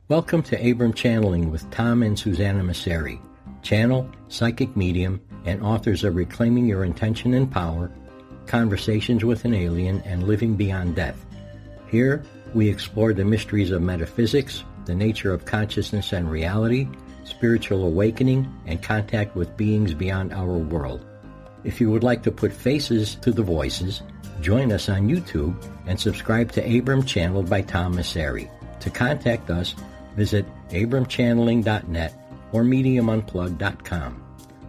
Welcome to Abram Channeling with Tom and Susanna Masseri, channel, psychic medium, and authors of Reclaiming Your Intention and Power, Conversations with an Alien, and Living Beyond Death. Here, we explore the mysteries of metaphysics, the nature of consciousness and reality, spiritual awakening, and contact with beings beyond our world. If you would like to put faces to the voices, join us on YouTube and subscribe to Abram Channeled by Tom Masseri. To contact us, visit abramchanneling.net or mediumunplugged.com.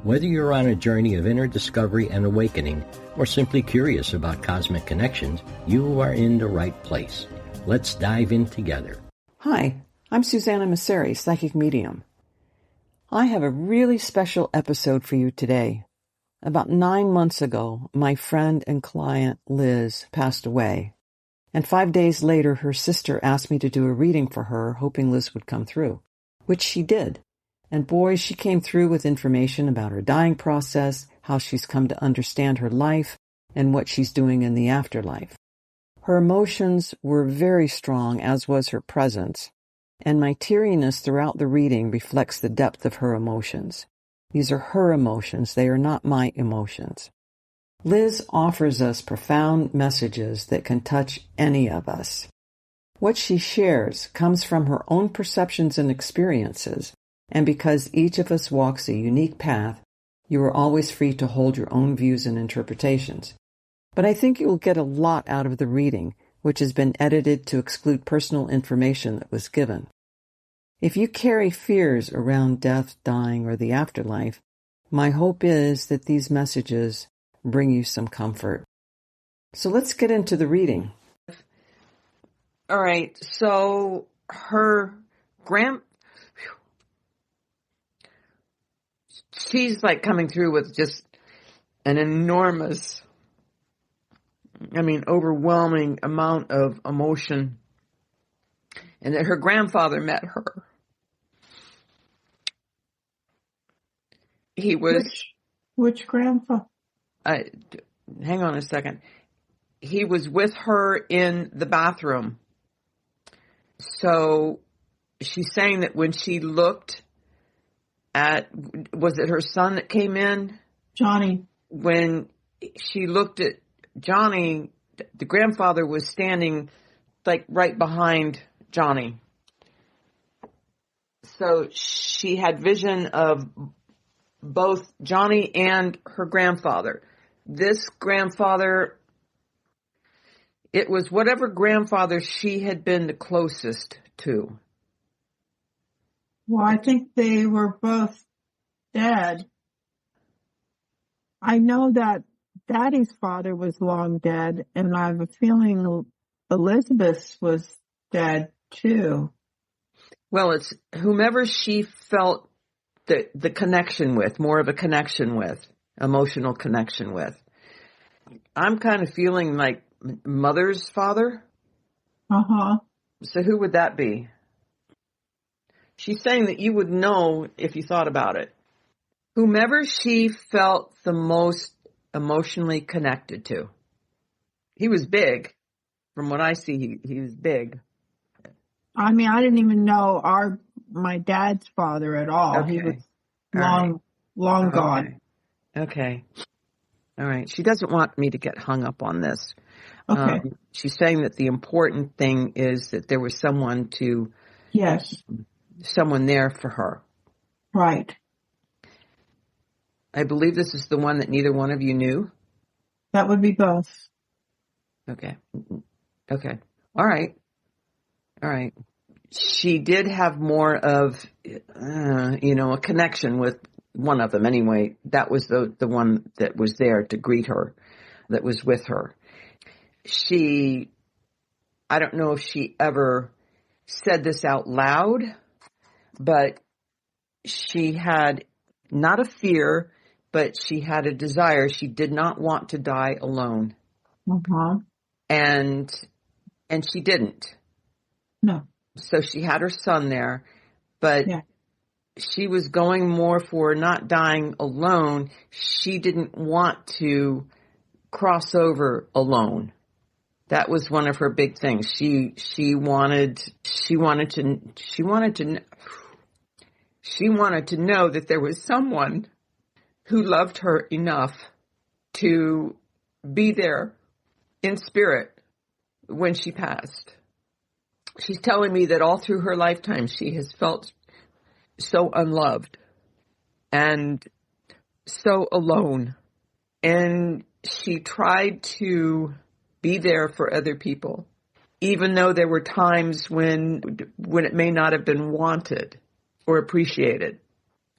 Whether you're on a journey of inner discovery and awakening or simply curious about cosmic connections, you are in the right place. Let's dive in together. Hi, I'm Susanna Masseri, psychic medium. I have a really special episode for you today. About 9 months ago, my friend and client Liz passed away. And 5 days later, her sister asked me to do a reading for her, hoping Liz would come through, which she did. And boy, she came through with information about her dying process, how she's come to understand her life, and what she's doing in the afterlife. Her emotions were very strong, as was her presence, and my teariness throughout the reading reflects the depth of her emotions. These are her emotions, they are not my emotions. Liz offers us profound messages that can touch any of us. What she shares comes from her own perceptions and experiences, and because each of us walks a unique path, you are always free to hold your own views and interpretations. But I think you will get a lot out of the reading, which has been edited to exclude personal information that was given. If you carry fears around death, dying, or the afterlife, my hope is that these messages bring you some comfort. So let's get into the reading. All right, so she's like coming through with just an enormous, overwhelming amount of emotion. And that her grandfather met her. He was... Which grandfather? Hang on a second. He was with her in the bathroom. So she's saying that when she looked at, was it her son that came in? Johnny. When she looked at Johnny, the grandfather was standing like right behind Johnny. So she had vision of both Johnny and her grandfather. This grandfather, it was whatever grandfather she had been the closest to. Well, I think they were both dead. I know that Daddy's father was long dead, and I have a feeling Elizabeth's was dead too. Well, it's whomever she felt the connection with, more of a connection with, emotional connection with. I'm kind of feeling like mother's father. Uh-huh. So who would that be? She's saying that you would know if you thought about it. Whomever she felt the most emotionally connected to. He was big. From what I see, he was big. I didn't even know my dad's father at all. Okay. He was long gone. Okay. All right. She doesn't want me to get hung up on this. Okay. She's saying that the important thing is that there was someone there for her. Right. I believe this is the one that neither one of you knew. That would be both. Okay. All right. She did have more of, a connection with one of them anyway. That was the one that was there to greet her, that was with her. I don't know if she ever said this out loud, but she had not a fear, but she had a desire. She did not want to die alone. Uh-huh. And she didn't. No. So she had her son there, but she was going more for not dying alone. She didn't want to cross over alone. That was one of her big things. She wanted to know that there was someone who loved her enough to be there in spirit when she passed. She's telling me that all through her lifetime, she has felt so unloved and so alone. And she tried to be there for other people, even though there were times when it may not have been wanted or appreciated.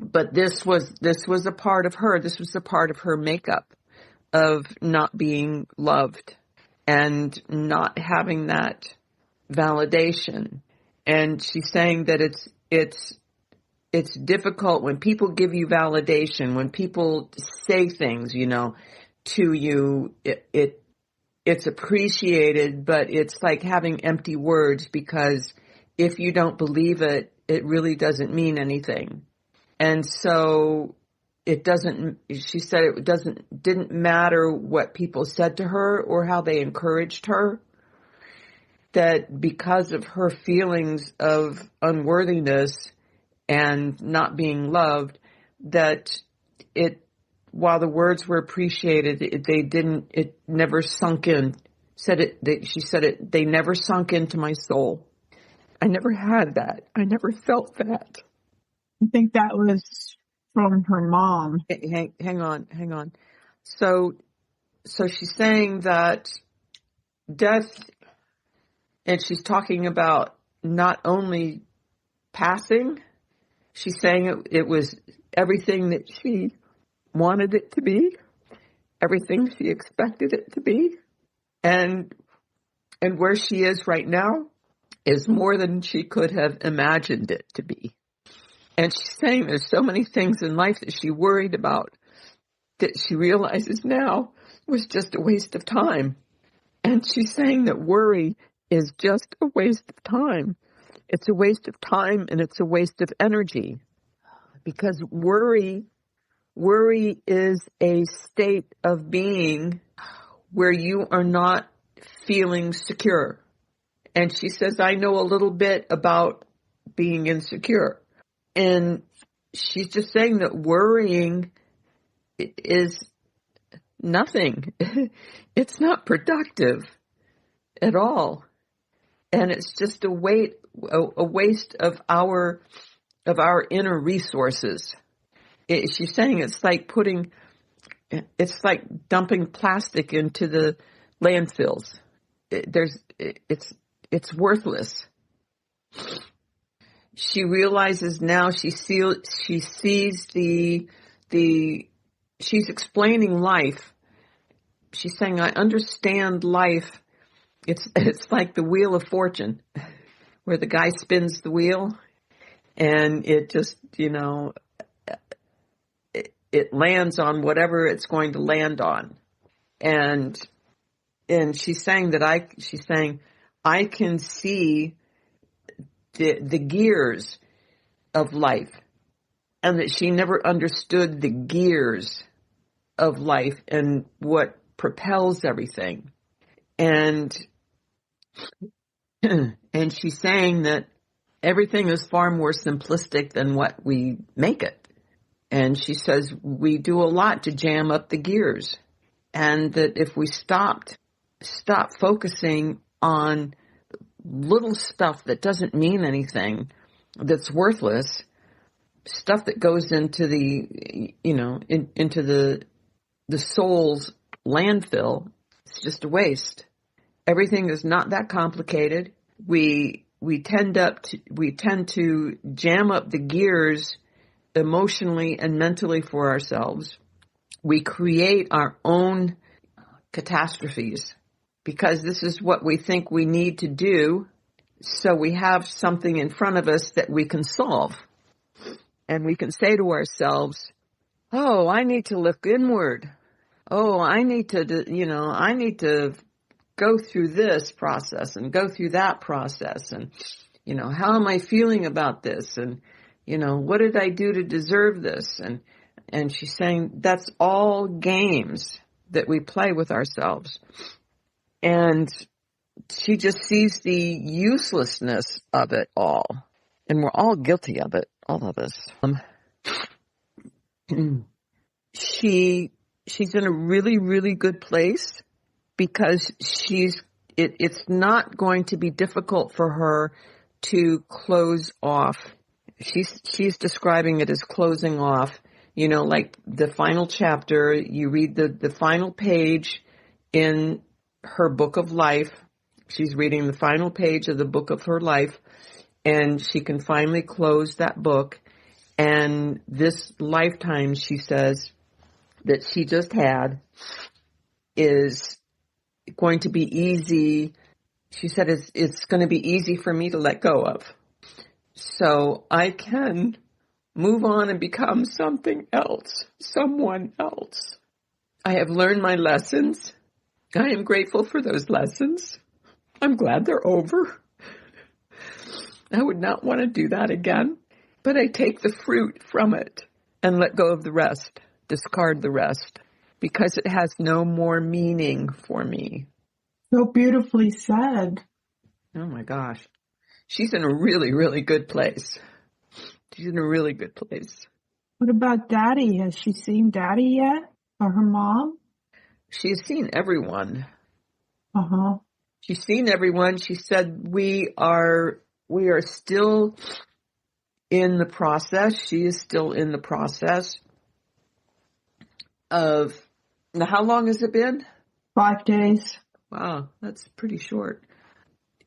But this was a part of her. This was a part of her makeup of not being loved and not having that validation. And she's saying that it's difficult when people give you validation, when people say things, to you, it's appreciated, but it's like having empty words, because if you don't believe it, it really doesn't mean anything. And so she said it didn't matter what people said to her or how they encouraged her, that because of her feelings of unworthiness and not being loved, that while the words were appreciated, it never sunk in. She said they never sunk into my soul. I never had that. I never felt that. I think that was from her mom. Hang on. So she's saying that death, and she's talking about not only passing, she's saying it was everything that she wanted it to be, everything she expected it to be, and where she is right now is more than she could have imagined it to be. And she's saying there's so many things in life that she worried about that she realizes now was just a waste of time. And she's saying that worry is just a waste of time. It's a waste of time, and it's a waste of energy, because worry is a state of being where you are not feeling secure. And she says, I know a little bit about being insecure. And she's just saying that worrying is nothing. It's not productive at all. And it's just a waste of our inner resources. She's saying it's like dumping plastic into the landfills. It's worthless. She realizes now, she sees she's explaining life. She's saying, I understand life. It's like the Wheel of Fortune, where the guy spins the wheel and it just, it lands on whatever it's going to land on. And she's saying I can see the gears of life, and that she never understood the gears of life and what propels everything. And she's saying that everything is far more simplistic than what we make it. And she says we do a lot to jam up the gears, and that if we stop focusing on little stuff that doesn't mean anything, that's worthless, stuff that goes into into the soul's landfill, it's just a waste. Everything is not that complicated. We tend to jam up the gears emotionally and mentally for ourselves. We create our own catastrophes because this is what we think we need to do. So we have something in front of us that we can solve. And we can say to ourselves, oh, I need to look inward. Oh, I need to go through this process and go through that process. And, how am I feeling about this? And, what did I do to deserve this? And she's saying that's all games that we play with ourselves. And she just sees the uselessness of it all. And we're all guilty of it, all of us. She's in a really, really good place because it's not going to be difficult for her to close off. She's describing it as closing off, like the final chapter. You read the final page in her book of life. She's reading the final page of the book of her life, and she can finally close that book. And this lifetime, she says, that she just had is going to be easy. She said it's going to be easy for me to let go of. So I can move on and become something else, someone else. I have learned my lessons. I am grateful for those lessons. I'm glad they're over. I would not want to do that again, but I take the fruit from it and let go of the rest, discard the rest, because it has no more meaning for me. So beautifully said. Oh my gosh. She's in a really, really good place. She's in a really good place. What about Daddy? Has she seen Daddy yet? Or her mom? She's seen everyone. Uh-huh. She's seen everyone. She said we are still in the process. She is still in the process of, now how long has it been? 5 days. Wow, that's pretty short.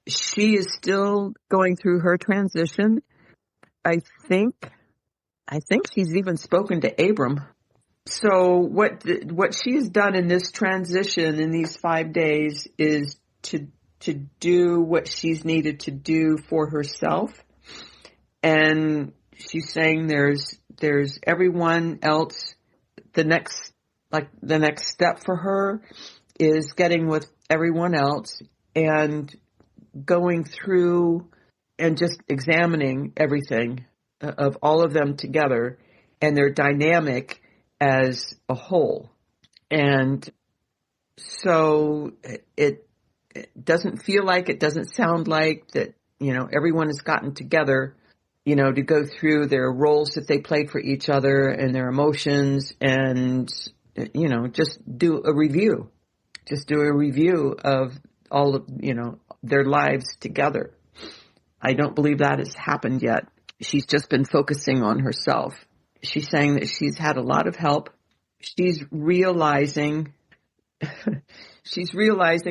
She is still going through her transition. I think she's even spoken to Abram. So what she has done in this transition in these 5 days is to do what she's needed to do for herself. And she's saying there's everyone else. The next step for her is getting with everyone else and going through and just examining everything of all of them together and their dynamic as a whole. And so it doesn't feel like, it doesn't sound like that, everyone has gotten together, to go through their roles that they played for each other and their emotions and, just do a review. Just do a review of all of, their lives together. I don't believe that has happened yet. She's just been focusing on herself. She's saying that she's had a lot of help. She's realizing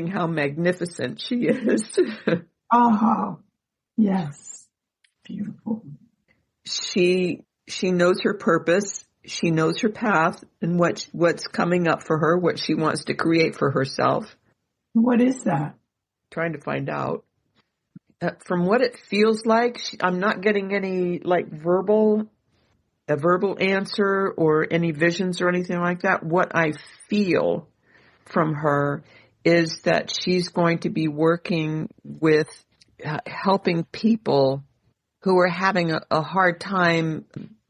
how magnificent she is. Oh, yes. Beautiful. She knows her purpose. She knows her path and what's coming up for her, what she wants to create for herself. What is that? Trying to find out. From what it feels like, I'm not getting any verbal answer or any visions or anything like that. What I feel from her is that she's going to be working with helping people who are having a hard time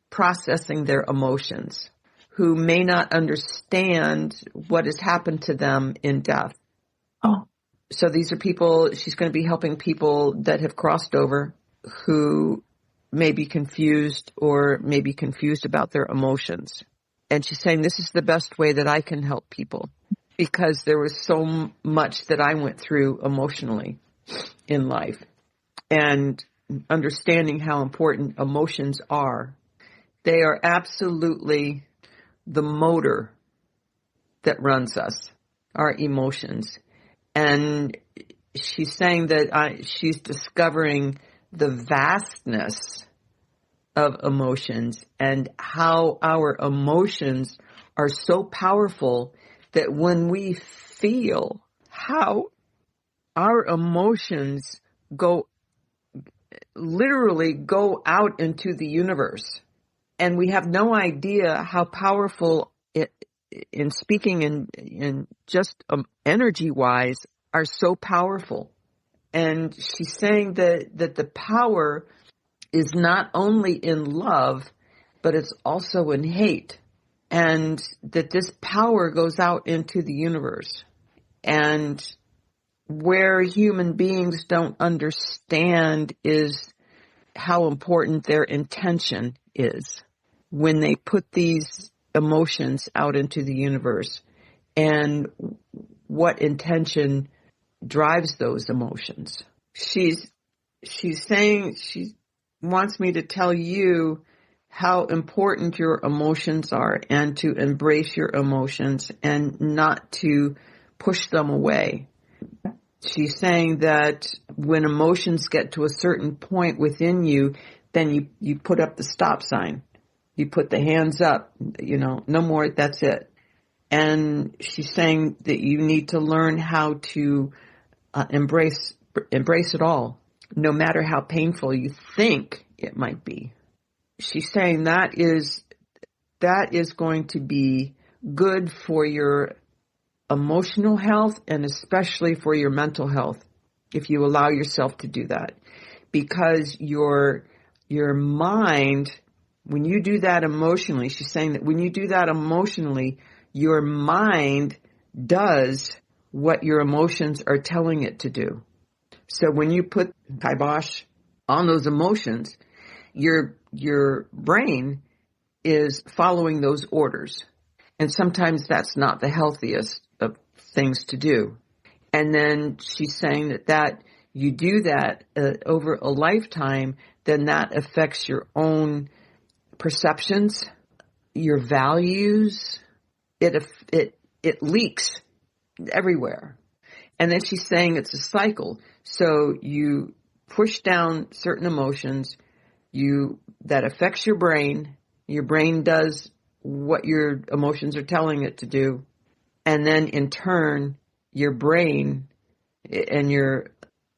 processing their emotions, who may not understand what has happened to them in death. Oh. So these are people, she's going to be helping people that have crossed over who may be confused or may be confused about their emotions. And she's saying, this is the best way that I can help people because there was so much that I went through emotionally in life. And understanding how important emotions are. They are absolutely the motor that runs us, our emotions. And she's saying that she's discovering the vastness of emotions and how our emotions are so powerful that when we feel how our emotions literally go out into the universe, and we have no idea how powerful it, in speaking in just energy wise, are so powerful. And she's saying that the power is not only in love, but it's also in hate. And that this power goes out into the universe. And where human beings don't understand is how important their intention is when they put these emotions out into the universe, and what intention drives those emotions. She's saying she wants me to tell you how important your emotions are and to embrace your emotions and not to push them away. She's saying that when emotions get to a certain point within you, then you put up the stop sign. You put the hands up, no more, that's it. And she's saying that you need to learn how to embrace it all, no matter how painful you think it might be. She's saying that is going to be good for your emotional health and especially for your mental health if you allow yourself to do that. Because your mind, when you do that emotionally, she's saying that when you do that emotionally, your mind does what your emotions are telling it to do. So when you put kibosh on those emotions, your brain is following those orders. And sometimes that's not the healthiest of things to do. And then she's saying that you do that over a lifetime, then that affects your own perceptions, your values. It leaks everywhere. And then she's saying it's a cycle. So you push down certain emotions, that affects your brain. Your brain does what your emotions are telling it to do. And then in turn, your brain and your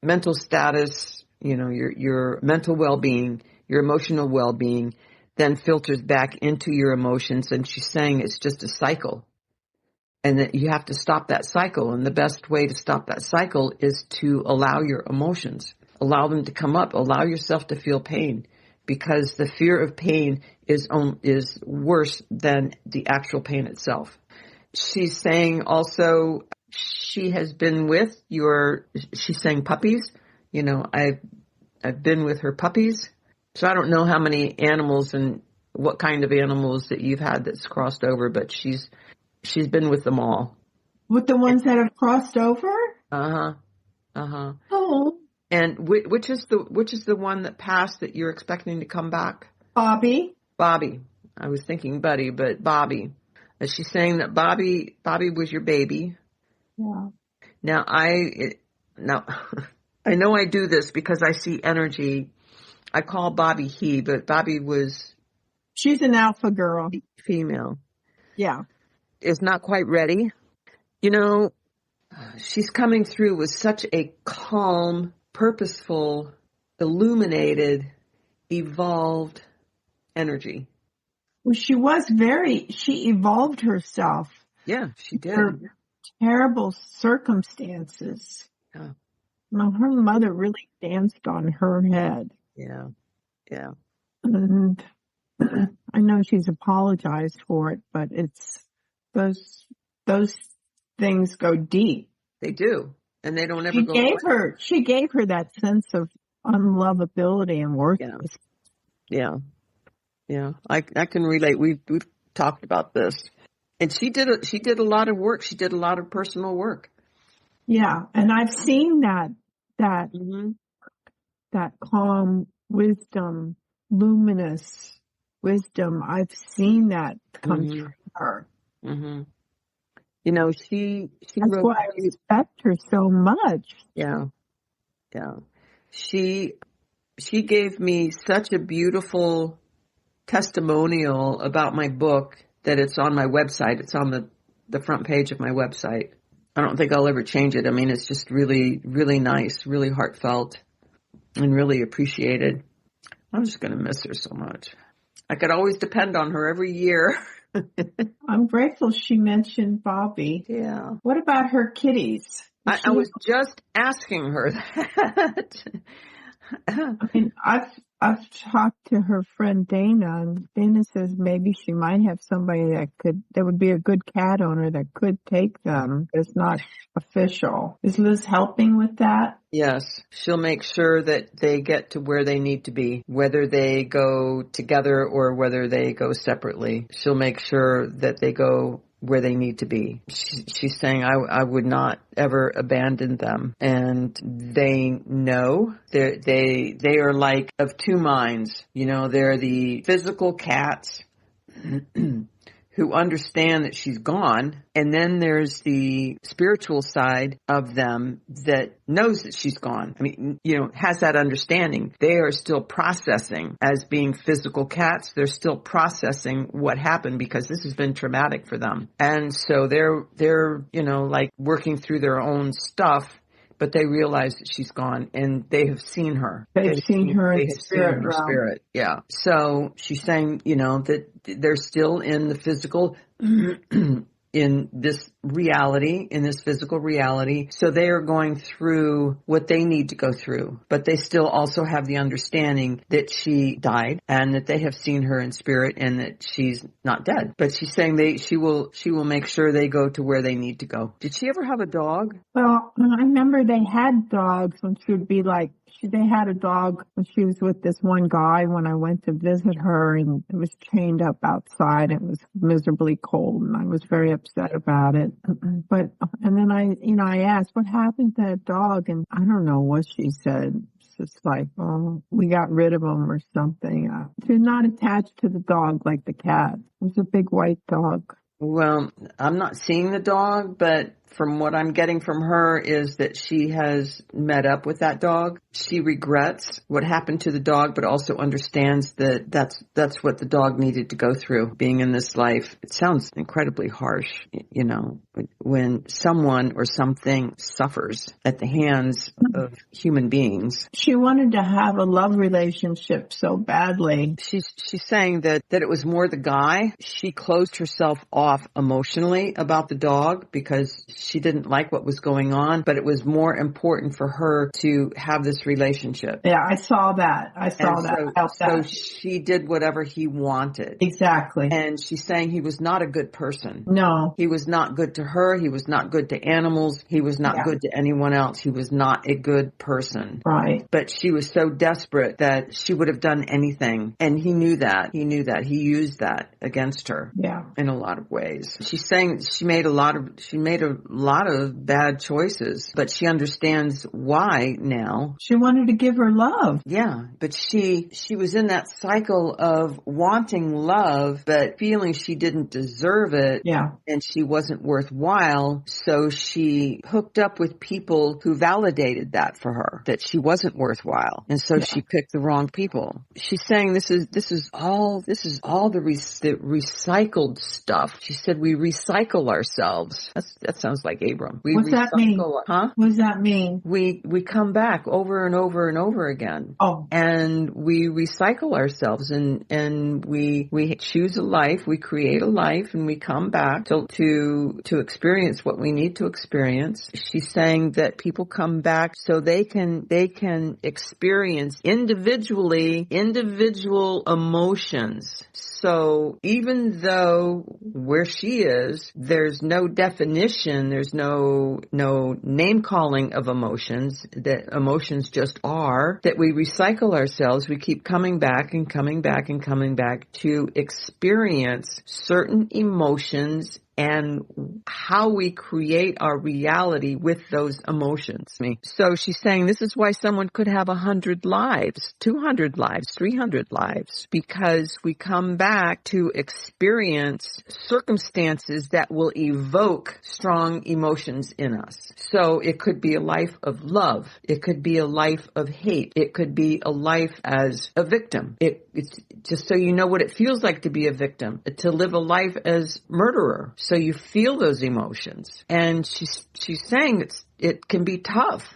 mental status, your mental well-being, your emotional well-being, then filters back into your emotions. And she's saying it's just a cycle. And that you have to stop that cycle. And the best way to stop that cycle is to allow your emotions, allow them to come up, allow yourself to feel pain, because the fear of pain is worse than the actual pain itself. She's saying also she has been with she's saying puppies. I've been with her puppies. So I don't know how many animals and what kind of animals that you've had that's crossed over, but she's been with them all. With the ones that have crossed over? Uh-huh. Uh-huh. Oh. And which is the one that passed that you're expecting to come back? Bobby. I was thinking Buddy, but Bobby. And she's saying that Bobby was your baby. Yeah. Now I know I do this because I see energy. I call Bobby he, but Bobby was... She's an alpha girl. Female. Yeah. Is not quite ready. She's coming through with such a calm, purposeful, illuminated, evolved energy. Well, she evolved herself. Yeah, she did. Her terrible circumstances. Yeah. Well, her mother really danced on her head. Yeah. Yeah. And I know she's apologized for it, but it's those things go deep. They do. And they don't ever go away. She gave her that sense of unlovability and worthlessness. Yeah. Yeah. I can relate. We've talked about this. And she did a lot of work. She did a lot of personal work. Yeah. And I've seen that mm-hmm. that calm wisdom, luminous wisdom. I've seen that come mm-hmm. through her. Mm-hmm. She That's wrote, why I respect her so much. Yeah. Yeah. She gave me such a beautiful testimonial about my book that it's on my website. It's on the front page of my website. I don't think I'll ever change it. I mean, it's just really, really nice, really heartfelt, and really appreciated. I'm just going to miss her so much. I could always depend on her every year. I'm grateful she mentioned Bobby. Yeah. What about her kitties? I was just asking her that. I mean, I've talked to her friend Dana, and Dana says maybe she might have somebody that would be a good cat owner that could take them. It's not official. Is Liz helping with that? Yes, she'll make sure that they get to where they need to be, whether they go together or whether they go separately. She'll make sure that they go where they need to be. She's saying, I would not ever abandon them. And they know they are like of two minds. You know, they're the physical cats who understand that she's gone. And then there's the spiritual side of them that knows that she's gone. I mean, you know, has that understanding. They are still processing as being physical cats. They're still processing what happened because this has been traumatic for them. And so they're, you know, like working through their own stuff, but they realize that she's gone and they have seen her. They've seen her in spirit. Yeah. So she's saying, you know, that they're still in the physical, in this reality, in this physical reality. So they are going through what they need to go through, but they still also have the understanding that she died and that they have seen her in spirit and that she's not dead. But she's saying she will make sure they go to where they need to go. Did she ever have a dog? Well, I remember they had dogs when she would be like, they had a dog when she was with this one guy when I went to visit her, and it was chained up outside. It was miserably cold and I was very upset about it. And then I asked, what happened to that dog? And I don't know what she said. It's just like, oh, we got rid of him or something. She's not attached to the dog like the cat. It was a big white dog. Well, I'm not seeing the dog, but from what I'm getting from her is that she has met up with that dog. She regrets what happened to the dog, but also understands that that's what the dog needed to go through being in this life. It sounds incredibly harsh, you know, when someone or something suffers at the hands of human beings. She wanted to have a love relationship so badly. She's saying that it was more the guy. She closed herself off emotionally about the dog because she didn't like what was going on, but it was more important for her to have this relationship. Yeah, I saw that. So she did whatever he wanted. Exactly. And she's saying he was not a good person. No. He was not good to her. He was not good to animals. He was not good to anyone else. He was not a good person. Right. But she was so desperate that she would have done anything. And he knew that. He used that against her. Yeah. In a lot of ways. She's saying she made a lot of bad choices, but she understands why now. She wanted to give her love. Yeah, but she was in that cycle of wanting love, but feeling she didn't deserve it. Yeah. And she wasn't worthwhile. So she hooked up with people who validated that for her, that she wasn't worthwhile. And so she picked the wrong people. She's saying this is all the recycled stuff. She said we recycle ourselves. That sounds like Abram. What's that mean? Huh? What does that mean? We come back over and over and over again. Oh. And we recycle ourselves and we choose a life, we create a life, and we come back to experience what we need to experience. She's saying that people come back so they can experience individual emotions. So even though where she is, there's no definition, there's no name calling of emotions, that emotions just are, that we recycle ourselves, we keep coming back and coming back and coming back to experience certain emotions and how we create our reality with those emotions. So she's saying this is why someone could have 100 lives, 200 lives, 300 lives, because we come back to experience circumstances that will evoke strong emotions in us. So it could be a life of love. It could be a life of hate. It could be a life as a victim. It's just so you know what it feels like to be a victim, to live a life as murderer. So you feel those emotions. And she's saying it can be tough.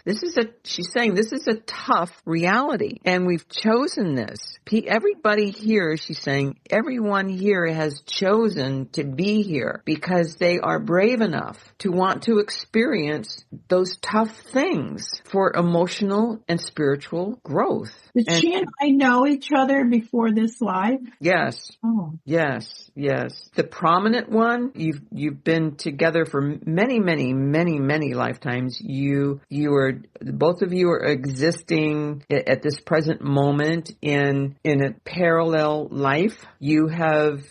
She's saying this is a tough reality, and we've chosen this. Everybody here, she's saying, everyone here has chosen to be here because they are brave enough to want to experience those tough things for emotional and spiritual growth. Did she and I know each other before this life? Yes. Oh. Yes. The prominent one, you've been together for many, many, many, many lifetimes. Both of you are existing at this present moment in a parallel life. You have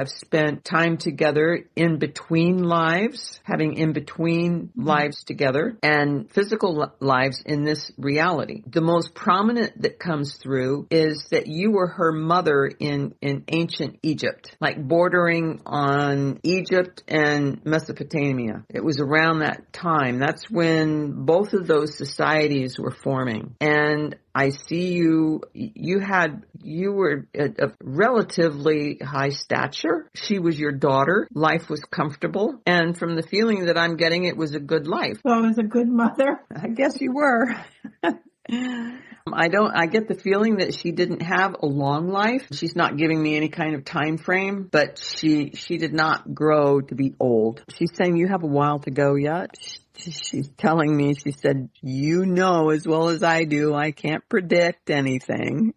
spent time together in between lives, having in between lives together, and physical lives in this reality. The most prominent that comes through is that you were her mother in ancient Egypt, like bordering on Egypt and Mesopotamia. It was around that time. That's when both of those societies were forming. And I see you were a relatively high stature. She was your daughter. Life was comfortable. And from the feeling that I'm getting, it was a good life. So I was a good mother? I guess you were. I get the feeling that she didn't have a long life. She's not giving me any kind of time frame, but she did not grow to be old. She's saying you have a while to go yet. She's telling me, she said, you know as well as I do, I can't predict anything,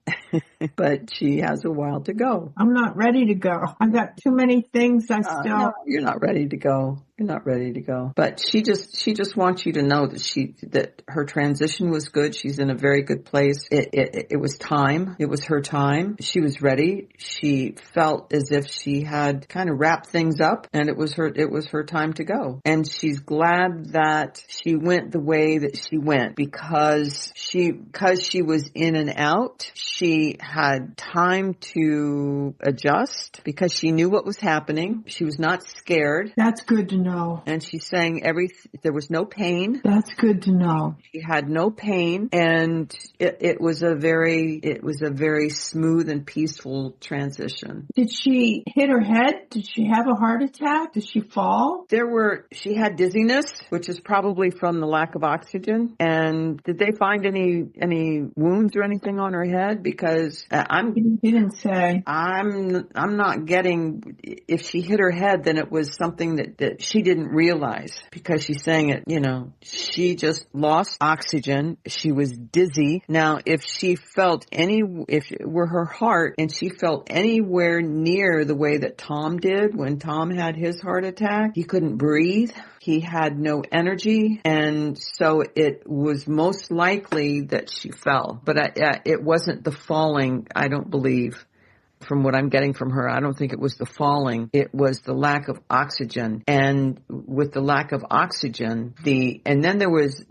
but she has a while to go. I'm not ready to go. I've got too many things No, you're not ready to go. You're not ready to go. But she just wants you to know that her transition was good. She's in a very good place. It was time. It was her time. She was ready. She felt as if she had kind of wrapped things up, and it was her time to go. And she's glad that she went the way that she went because she was in and out. She had time to adjust because she knew what was happening. She was not scared. That's good to know. And she's saying there was no pain. That's good to know. She had no pain, and it was a very smooth and peaceful transition. Did she hit her head? Did she have a heart attack? Did she fall? She had dizziness, which is probably from the lack of oxygen. And did they find any wounds or anything on her head? Because He didn't say. I'm not getting, if she hit her head, then it was something that she didn't realize, because she's saying it, she just lost oxygen. She was dizzy. Now, if it were her heart and she felt anywhere near the way that Tom did when Tom had his heart attack, he couldn't breathe. He had no energy, and so it was most likely that she fell. But it wasn't the falling, I don't believe. From what I'm getting from her, I don't think it was the falling. It was the lack of oxygen. And with the lack of oxygen, and then there was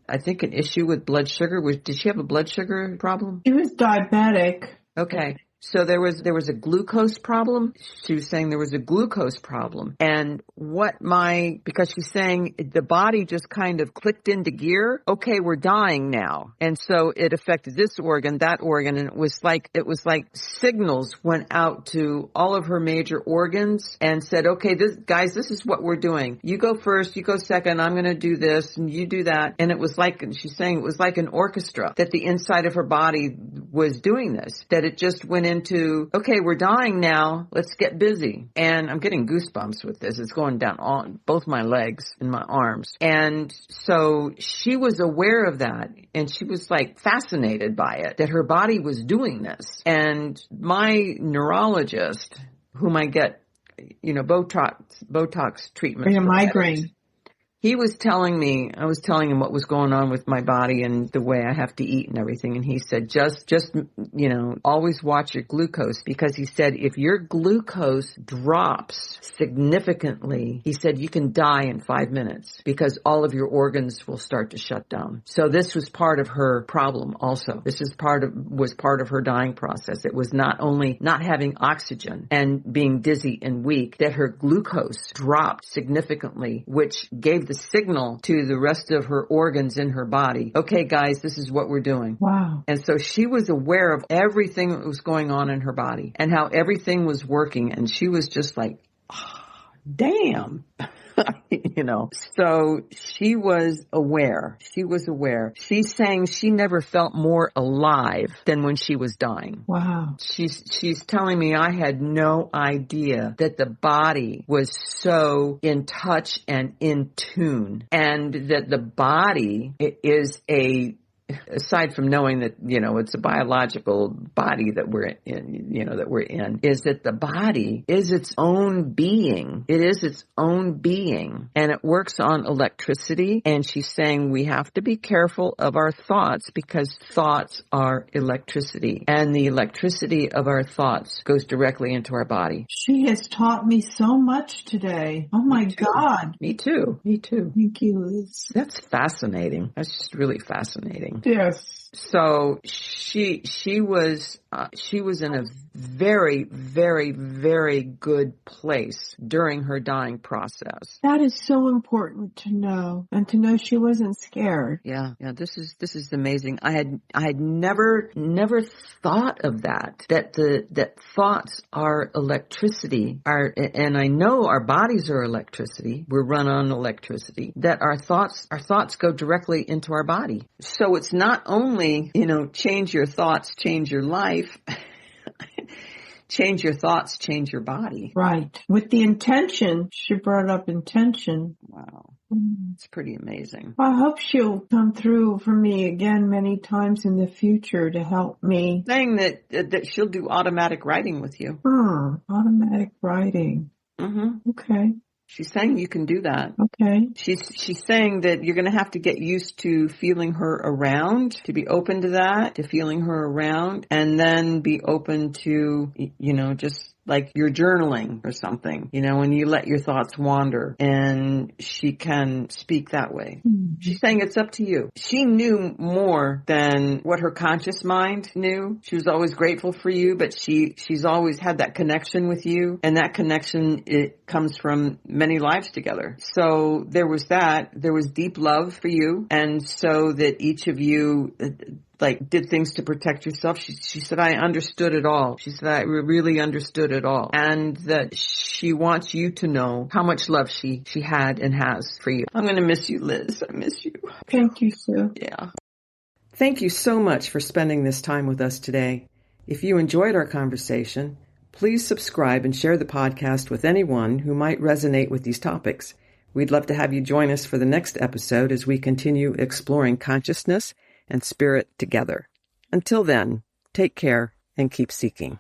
I think an issue with blood sugar. Did she have a blood sugar problem? She was diabetic. Okay. So there was a glucose problem. She was saying there was a glucose problem. And because she's saying the body just kind of clicked into gear. Okay, we're dying now. And so it affected this organ, that organ. And it was like signals went out to all of her major organs and said, okay, this is what we're doing. You go first, you go second, I'm going to do this and you do that. And she's saying it was like an orchestra, that the inside of her body was doing this, that it just went into, okay, we're dying now, let's get busy. And I'm getting goosebumps with this. It's going down on both my legs and my arms. And so she was aware of that, and she was like fascinated by it, that her body was doing this. And my neurologist, whom I get, Botox treatment. For your migraine. He was telling me, I was telling him what was going on with my body and the way I have to eat and everything. And he said, just, always watch your glucose, because he said, if your glucose drops significantly, he said, you can die in 5 minutes because all of your organs will start to shut down. So this was part of her problem also. This was part of her dying process. It was not only not having oxygen and being dizzy and weak, that her glucose dropped significantly, which gave the signal to the rest of her organs in her body. Okay, guys, this is what we're doing. Wow. And so she was aware of everything that was going on in her body and how everything was working. And she was just like, oh, damn. So she was aware. She's saying she never felt more alive than when she was dying. Wow. She's telling me I had no idea that the body was so in touch and in tune, and that the body is aside from knowing that, it's a biological body that we're in, is that the body is its own being. It is its own being, and it works on electricity. And she's saying we have to be careful of our thoughts, because thoughts are electricity, and the electricity of our thoughts goes directly into our body. She has taught me so much today. Oh my God. Me too. Thank you, Liz. That's fascinating. That's just really fascinating. Yes. So she was in a very, very, very good place during her dying process. That is so important to know, and to know she wasn't scared. Yeah. This is amazing. I had never thought of that thoughts are electricity, and I know our bodies are electricity. We're run on electricity. That our thoughts go directly into our body. So it's not only, change your thoughts, change your life. Change your thoughts, change your body. Right. With the intention, she brought up intention. Wow. It's pretty amazing. I hope she'll come through for me again many times in the future to help me. Saying that she'll do automatic writing with you. Automatic writing. Mm-hmm. Okay. She's saying you can do that. Okay. She's saying that you're going to have to get used to feeling her around, to be open to that, to feeling her around, and then be open to, just like you're journaling or something, when you let your thoughts wander, and she can speak that way. Mm-hmm. She's saying it's up to you. She knew more than what her conscious mind knew. She was always grateful for you, but she's always had that connection with you, and that connection, it comes from many lives together. So there was deep love for you, and so that each of you did things to protect yourself. She said, I understood it all. She said, I really understood it all. And that she wants you to know how much love she had and has for you. I'm going to miss you, Liz. I miss you. Thank you, Sue. Yeah. Thank you so much for spending this time with us today. If you enjoyed our conversation, please subscribe and share the podcast with anyone who might resonate with these topics. We'd love to have you join us for the next episode as we continue exploring consciousness and spirit together. Until then, take care and keep seeking.